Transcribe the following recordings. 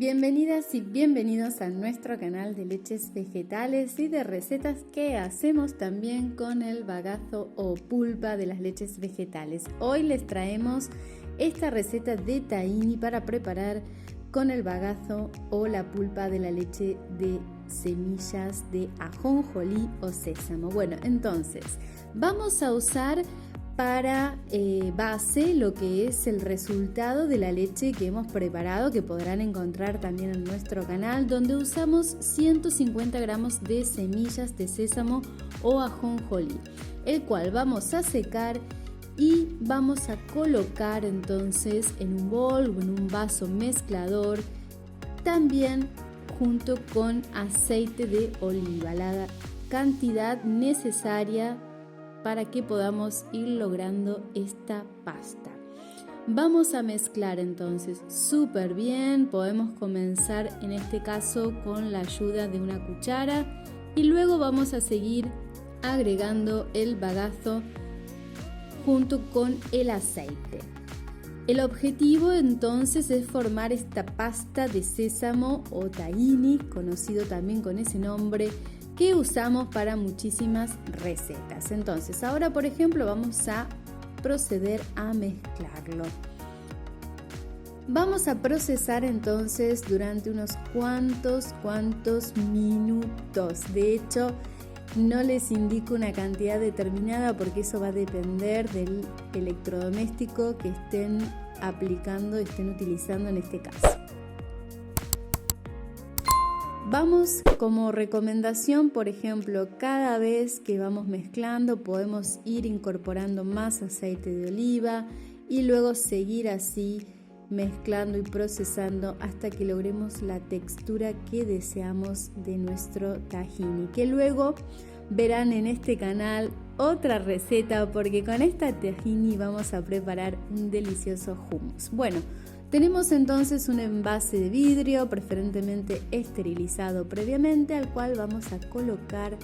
Bienvenidas y bienvenidos a nuestro canal de leches vegetales y de recetas que hacemos también con el bagazo o pulpa de las leches vegetales. Hoy les traemos esta receta de tahini para preparar con el bagazo o la pulpa de la leche de semillas de ajonjolí o sésamo. Bueno, entonces vamos a usar para base lo que es el resultado de la leche que hemos preparado, que podrán encontrar también en nuestro canal, donde usamos 150 gramos de semillas de sésamo o ajonjolí, el cual vamos a secar y vamos a colocar entonces en un bol o en un vaso mezclador, también junto con aceite de oliva, la cantidad necesaria para que podamos ir logrando esta pasta. Vamos a mezclar entonces súper bien. Podemos comenzar en este caso con la ayuda de una cuchara y luego vamos a seguir agregando el bagazo junto con el aceite. El objetivo entonces es formar esta pasta de sésamo o tahini, conocido también con ese nombre, que usamos para muchísimas recetas. Entonces, ahora por ejemplo vamos a proceder a mezclarlo. Vamos a procesar entonces durante unos cuantos minutos. De hecho, no les indico una cantidad determinada porque eso va a depender del electrodoméstico que estén aplicando, estén utilizando en este caso. Vamos como recomendación, por ejemplo, cada vez que vamos mezclando podemos ir incorporando más aceite de oliva y luego seguir así mezclando y procesando hasta que logremos la textura que deseamos de nuestro tahini, que luego verán en este canal otra receta porque con esta tahini vamos a preparar un delicioso hummus. Bueno, tenemos entonces un envase de vidrio, preferentemente esterilizado previamente, al cual vamos a colocar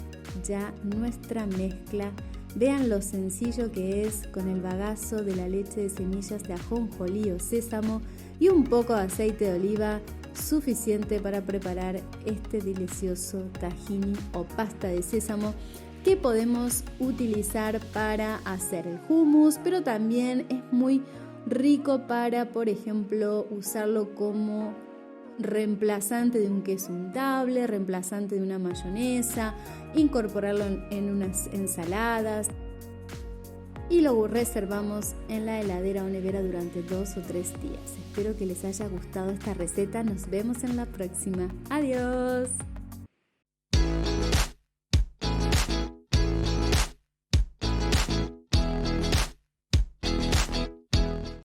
ya nuestra mezcla. Vean lo sencillo que es, con el bagazo de la leche de semillas de ajonjolí o sésamo y un poco de aceite de oliva, suficiente para preparar este delicioso tahini o pasta de sésamo que podemos utilizar para hacer el hummus, pero también es muy rico para, por ejemplo, usarlo como reemplazante de un queso untable, reemplazante de una mayonesa, incorporarlo en unas ensaladas y lo reservamos en la heladera o nevera durante 2 o 3 días. Espero que les haya gustado esta receta. Nos vemos en la próxima. ¡Adiós!